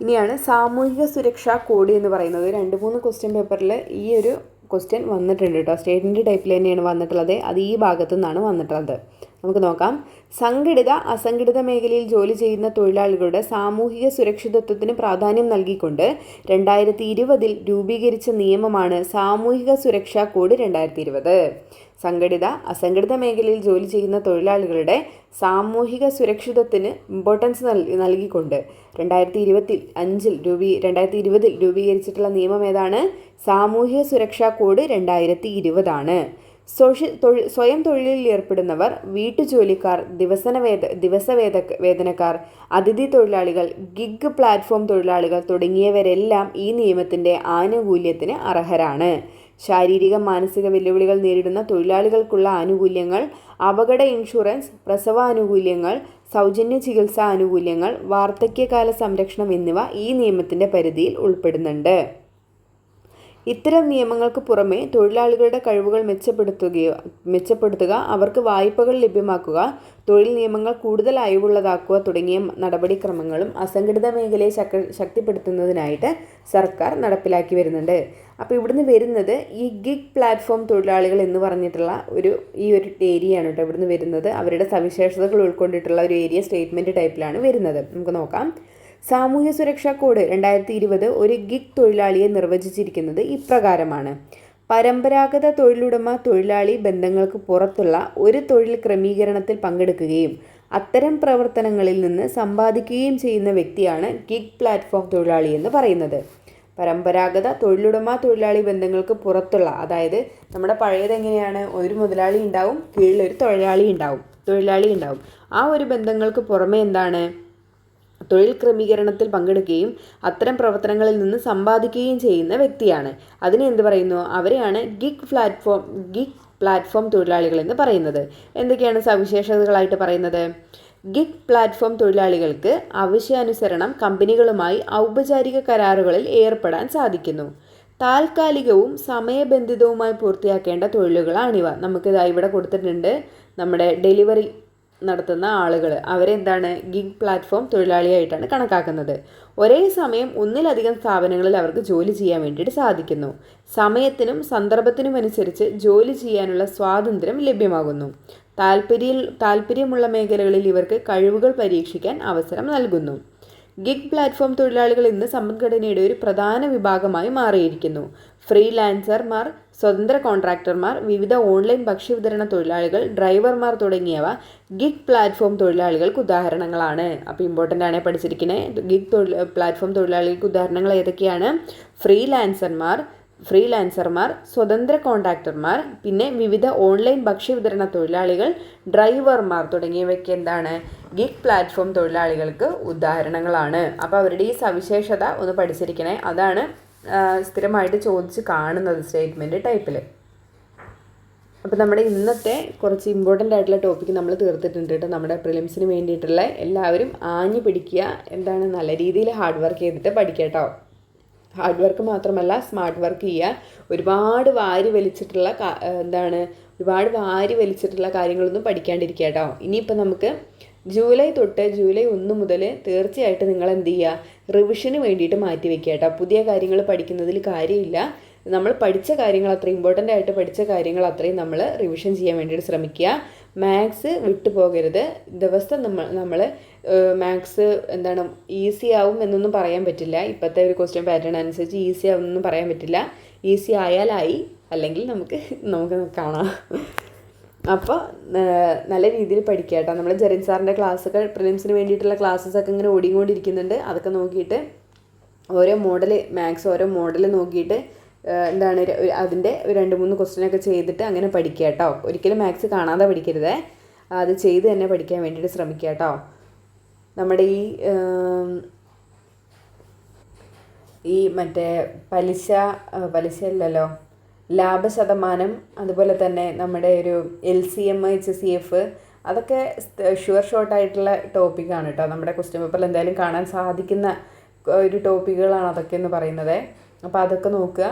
ഇനിയാണ് സാമൂഹിക സുരക്ഷാ കോഡ് എന്ന് പറയുന്നത്. 2-3 ക്വസ്റ്റ്യൻ പേപ്പറിൽ ഈ ഒരു ക്വസ്റ്റ്യൻ വന്നിട്ടുണ്ട് കേട്ടോ. സ്റ്റേറ്റ്മെൻറ്റ് ടൈപ്പിൽ തന്നെയാണ് വന്നിട്ടുള്ളത്. അത് ഈ ഭാഗത്തു നിന്നാണ് വന്നിട്ടുള്ളത്. നമുക്ക് നോക്കാം. സംഘടിത അസംഘടിത മേഖലയിൽ ജോലി ചെയ്യുന്ന തൊഴിലാളികളുടെ സാമൂഹിക സുരക്ഷിതത്വത്തിന് പ്രാധാന്യം നൽകിക്കൊണ്ട് 2020 രൂപീകരിച്ച നിയമമാണ് സാമൂഹിക സുരക്ഷാ കോഡ് 2020. സംഘടിത അസംഘടിത മേഖലയിൽ ജോലി ചെയ്യുന്ന തൊഴിലാളികളുടെ സാമൂഹിക സുരക്ഷിതത്വത്തിന് ഇമ്പോർട്ടൻസ് നൽകിക്കൊണ്ട് 2020 രൂപീകരിച്ചിട്ടുള്ള നിയമം ഏതാണ്? സാമൂഹിക സുരക്ഷാ കോഡ് 2020 ആണ്. സ്വയം തൊഴിലിൽ ഏർപ്പെടുന്നവർ, വീട്ടുജോലിക്കാർ, വേതനക്കാർ, അതിഥി തൊഴിലാളികൾ, ഗിഗ് പ്ലാറ്റ്ഫോം തൊഴിലാളികൾ തുടങ്ങിയവരെല്ലാം ഈ നിയമത്തിൻ്റെ ആനുകൂല്യത്തിന് അർഹരാണ്. ശാരീരിക മാനസിക വെല്ലുവിളികൾ നേരിടുന്ന തൊഴിലാളികൾക്കുള്ള ആനുകൂല്യങ്ങൾ, അപകട ഇൻഷുറൻസ്, പ്രസവാനുകൂല്യങ്ങൾ, സൗജന്യ ചികിത്സാ ആനുകൂല്യങ്ങൾ, വാർദ്ധക്യകാല സംരക്ഷണം എന്നിവ ഈ നിയമത്തിൻ്റെ പരിധിയിൽ ഉൾപ്പെടുന്നുണ്ട്. ഇത്തരം നിയമങ്ങൾക്ക് പുറമെ തൊഴിലാളികളുടെ കഴിവുകൾ മെച്ചപ്പെടുത്തുക, അവർക്ക് വായ്പകൾ ലഭ്യമാക്കുക, തൊഴിൽ നിയമങ്ങൾ കൂടുതൽ അയവുള്ളതാക്കുക തുടങ്ങിയ നടപടിക്രമങ്ങളും അസംഘടിത മേഖലയെ ശക്തിപ്പെടുത്തുന്നതിനായിട്ട് സർക്കാർ നടപ്പിലാക്കി വരുന്നുണ്ട്. അപ്പോൾ ഇവിടുന്ന് വരുന്നത് ഈ ഗിഗ് പ്ലാറ്റ്ഫോം തൊഴിലാളികൾ എന്ന് പറഞ്ഞിട്ടുള്ള ഈ ഒരു ഏരിയയാണ് കേട്ടോ ഇവിടുന്ന് വരുന്നത്. അവരുടെ സവിശേഷതകൾ ഉൾക്കൊണ്ടിട്ടുള്ള ഒരു ഏരിയ സ്റ്റേറ്റ്മെൻറ്റ് ടൈപ്പിലാണ് വരുന്നത്. നമുക്ക് നോക്കാം. സാമൂഹ്യ സുരക്ഷാ കോഡ് 2020 ഒരു ഗിഗ് തൊഴിലാളിയെ നിർവചിച്ചിരിക്കുന്നത് ഇപ്രകാരമാണ്: പരമ്പരാഗത തൊഴിലുടമ തൊഴിലാളി ബന്ധങ്ങൾക്ക് പുറത്തുള്ള ഒരു തൊഴിൽ ക്രമീകരണത്തിൽ പങ്കെടുക്കുകയും അത്തരം പ്രവർത്തനങ്ങളിൽ നിന്ന് സമ്പാദിക്കുകയും ചെയ്യുന്ന വ്യക്തിയാണ് ഗിഗ് പ്ലാറ്റ്ഫോം തൊഴിലാളി എന്ന് പറയുന്നത്. പരമ്പരാഗത തൊഴിലുടമ തൊഴിലാളി ബന്ധങ്ങൾക്ക് പുറത്തുള്ള, അതായത് നമ്മുടെ പഴയത് എങ്ങനെയാണ്, ഒരു മുതലാളി ഉണ്ടാവും, കീഴിലൊരു തൊഴിലാളി ഉണ്ടാവും. ആ ഒരു ബന്ധങ്ങൾക്ക് പുറമെ എന്താണ്, തൊഴിൽ ക്രമീകരണത്തിൽ പങ്കെടുക്കുകയും അത്തരം പ്രവർത്തനങ്ങളിൽ നിന്ന് സമ്പാദിക്കുകയും ചെയ്യുന്ന വ്യക്തിയാണ്. അതിനെ എന്ത് പറയുന്നു? അവരെയാണ് ഗിഗ് പ്ലാറ്റ്ഫോം തൊഴിലാളികൾ എന്ന് പറയുന്നത്. എന്തൊക്കെയാണ് സവിശേഷതകളായിട്ട് പറയുന്നത്? ഗിഗ് പ്ലാറ്റ്ഫോം തൊഴിലാളികൾക്ക് ആവശ്യാനുസരണം കമ്പനികളുമായി ഔപചാരിക കരാറുകളിൽ ഏർപ്പെടാൻ സാധിക്കുന്നു. താൽക്കാലികവും സമയബന്ധിതവുമായി പൂർത്തിയാക്കേണ്ട തൊഴിലുകളാണിവ. നമുക്കിത് ഇവിടെ കൊടുത്തിട്ടുണ്ട്. നമ്മുടെ ഡെലിവറി നടത്തുന്ന ആളുകൾ, അവരെന്താണ് ഗിഗ് പ്ലാറ്റ്ഫോം തൊഴിലാളിയായിട്ടാണ് കണക്കാക്കുന്നത്. ഒരേ സമയം ഒന്നിലധികം സ്ഥാപനങ്ങളിൽ അവർക്ക് ജോലി ചെയ്യാൻ വേണ്ടിയിട്ട് സാധിക്കുന്നു. സമയത്തിനും സന്ദർഭത്തിനും അനുസരിച്ച് ജോലി ചെയ്യാനുള്ള സ്വാതന്ത്ര്യം ലഭ്യമാകുന്നു. താല്പര്യമുള്ള മേഖലകളിൽ ഇവർക്ക് കഴിവുകൾ പരീക്ഷിക്കാൻ അവസരം നൽകുന്നു. ഗിഗ് പ്ലാറ്റ്ഫോം തൊഴിലാളികൾ ഇന്ന് സമ്പദ്ഘടനയുടെ ഒരു പ്രധാന വിഭാഗമായി മാറിയിരിക്കുന്നു. ഫ്രീലാൻസർമാർ, സ്വതന്ത്ര കോൺട്രാക്ടർമാർ, വിവിധ ഓൺലൈൻ ഭക്ഷ്യവിതരണ തൊഴിലാളികൾ, ഡ്രൈവർമാർ തുടങ്ങിയവ ഗിഗ് പ്ലാറ്റ്ഫോം തൊഴിലാളികൾക്ക് ഉദാഹരണങ്ങളാണ്. അപ്പോൾ ഇമ്പോർട്ടൻ്റ് ആണ് പഠിച്ചിരിക്കുന്നത്. ഗിഗ് പ്ലാറ്റ്ഫോം തൊഴിലാളികൾക്ക് ഉദാഹരണങ്ങൾ ഏതൊക്കെയാണ്? ഫ്രീലാൻസർമാർ, സ്വതന്ത്ര കോൺട്രാക്ടർമാർ, പിന്നെ വിവിധ ഓൺലൈൻ ഭക്ഷ്യവിതരണ തൊഴിലാളികൾ, ഡ്രൈവർമാർ തുടങ്ങിയവയ്ക്ക് എന്താണ് ഗിഗ് പ്ലാറ്റ്ഫോം തൊഴിലാളികൾക്ക് ഉദാഹരണങ്ങളാണ്. അപ്പോൾ അവരുടെ ഈ സവിശേഷത ഒന്ന് പഠിച്ചിരിക്കണേ. അതാണ് സ്ഥിരമായിട്ട് ചോദിച്ച് കാണുന്നത് സ്റ്റേറ്റ്മെൻറ്റ് ടൈപ്പിൽ. അപ്പോൾ നമ്മുടെ ഇന്നത്തെ കുറച്ച് ഇമ്പോർട്ടൻ്റ് ആയിട്ടുള്ള ടോപ്പിക്ക് നമ്മൾ തീർത്തിട്ടുണ്ട് കേട്ടോ. നമ്മുടെ പ്രിലിംസിന് വേണ്ടിയിട്ടുള്ള എല്ലാവരും ആഞ്ഞു പിടിക്കുക. എന്താണ്, നല്ല രീതിയിൽ ഹാർഡ് വർക്ക് ചെയ്തിട്ട് പഠിക്കുക കേട്ടോ. ഹാർഡ് വർക്ക് മാത്രമല്ല, സ്മാർട്ട് വർക്ക് ചെയ്യുക. ഒരുപാട് വാരി വലിച്ചിട്ടുള്ള കാര്യങ്ങളൊന്നും പഠിക്കാണ്ടിരിക്കുക കേട്ടോ. ഇനിയിപ്പോൾ നമുക്ക് ജൂലൈ 1 മുതൽ തീർച്ചയായിട്ടും നിങ്ങൾ എന്ത് ചെയ്യുക, റിവിഷന് വേണ്ടിയിട്ട് മാറ്റി വയ്ക്കുക കേട്ടോ. പുതിയ കാര്യങ്ങൾ പഠിക്കുന്നതിൽ കാര്യമില്ല. നമ്മൾ പഠിച്ച കാര്യങ്ങൾ അത്രയും ഇമ്പോർട്ടൻ്റ് ആയിട്ട് പഠിച്ച കാര്യങ്ങൾ അത്രയും നമ്മൾ റിവിഷൻ ചെയ്യാൻ വേണ്ടിയിട്ട് ശ്രമിക്കുക. മാത്സ് വിട്ടു പോകരുത്. ദിവസം നമ്മൾ മാത്സ് എന്താണ് ഈസി ആവും എന്നൊന്നും പറയാൻ പറ്റില്ല. ഇപ്പോഴത്തെ ഒരു ക്വസ്റ്റ്യൻ പാറ്റേൺ അനുസരിച്ച് ഈസി ആവും എന്നൊന്നും പറയാൻ പറ്റില്ല. ഈസി ആയാലായി, അല്ലെങ്കിൽ നമുക്ക് കാണാം. അപ്പോൾ നല്ല രീതിയിൽ പഠിക്കുക കേട്ടോ. നമ്മൾ ജെറിൻ സാറിൻ്റെ ക്ലാസ്സുകൾ, പ്രിലിംസിന് വേണ്ടിയിട്ടുള്ള ക്ലാസ്സസൊക്കെ ഇങ്ങനെ ഓടിക്കൊണ്ടിരിക്കുന്നുണ്ട്. അതൊക്കെ നോക്കിയിട്ട് ഓരോ മോഡൽ നോക്കിയിട്ട് എന്താണ് അതിൻ്റെ 2-3 ക്വസ്റ്റ്യനൊക്കെ ചെയ്തിട്ട് അങ്ങനെ പഠിക്കുക കേട്ടോ. ഒരിക്കലും മാത്സ് കാണാതെ പഠിക്കരുത്. അത് ചെയ്ത് തന്നെ പഠിക്കാൻ വേണ്ടിയിട്ട് ശ്രമിക്കുക കേട്ടോ. നമ്മുടെ ഈ മറ്റേ പലിശയല്ലല്ലോ, ലാഭശതമാനം, അതുപോലെ തന്നെ നമ്മുടെ ഒരു LCM, HCF, അതൊക്കെ ഷോർട്ടായിട്ടുള്ള ടോപ്പിക്കാണ് കേട്ടോ. നമ്മുടെ ക്വസ്റ്റ്യൻ പേപ്പറിൽ എന്തായാലും കാണാൻ സാധിക്കുന്ന ഒരു ടോപ്പിക്കുകളാണ് അതൊക്കെ എന്ന് പറയുന്നത്. അപ്പോൾ അതൊക്കെ നോക്കുക.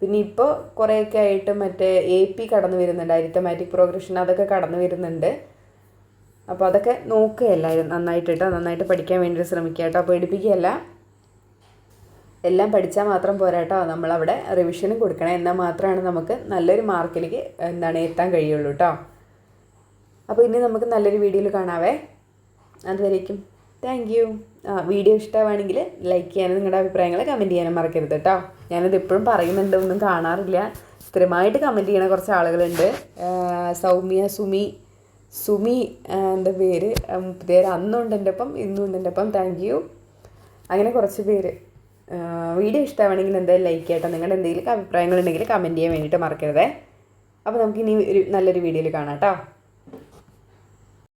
പിന്നെ ഇപ്പോൾ കുറേയൊക്കെ ആയിട്ട് മറ്റേ AP കടന്നു വരുന്നുണ്ട്, അരിത്തമാറ്റിക് പ്രോഗ്രഷൻ, അതൊക്കെ കടന്നു വരുന്നുണ്ട്. അപ്പോൾ അതൊക്കെ നോക്കുക എല്ലാവരും നന്നായിട്ട് പഠിക്കാൻ വേണ്ടി ശ്രമിക്കുക കേട്ടോ. പേടിപ്പിക്കുകയല്ല, എല്ലാം പഠിച്ചാൽ മാത്രം പോരാ കേട്ടോ. നമ്മളവിടെ റിവിഷനും കൊടുക്കണം. എന്നാൽ മാത്രമാണ് നമുക്ക് നല്ലൊരു മാർക്കിലേക്ക് എത്താൻ കഴിയുള്ളൂ കേട്ടോ. അപ്പോൾ ഇനി നമുക്ക് നല്ലൊരു വീഡിയോയിൽ കാണാവേ. അതുവരേക്കും താങ്ക് യു. വീഡിയോ ഇഷ്ടമാണെങ്കിൽ ലൈക്ക് ചെയ്യാനും നിങ്ങളുടെ അഭിപ്രായങ്ങൾ കമൻറ്റ് ചെയ്യാനും മറക്കരുത് കേട്ടോ. ഞാനത് എപ്പോഴും പറയുന്നുണ്ട്, ഒന്നും കാണാറില്ല. സ്ഥിരമായിട്ട് കമൻറ്റ് ചെയ്യണ കുറച്ച് ആളുകളുണ്ട്. സൗമ്യ, സുമി എൻ്റെ പേര്, അന്നുണ്ട് എൻ്റെ ഒപ്പം, ഇന്നും ഉണ്ട് എൻ്റെ ഒപ്പം. Thank you. അങ്ങനെ കുറച്ച് പേര്. വീഡിയോ ഇഷ്ടമാണെങ്കിൽ എന്തായാലും ലൈക്ക് ചെയ്യട്ടോ. നിങ്ങളുടെ എന്തെങ്കിലും അഭിപ്രായങ്ങളുണ്ടെങ്കിൽ കമൻറ്റ് ചെയ്യാൻ വേണ്ടിയിട്ട് മറക്കരുതേ. അപ്പോൾ നമുക്ക് ഇനി ഒരു നല്ലൊരു വീഡിയോയിൽ കാണാം കേട്ടോ.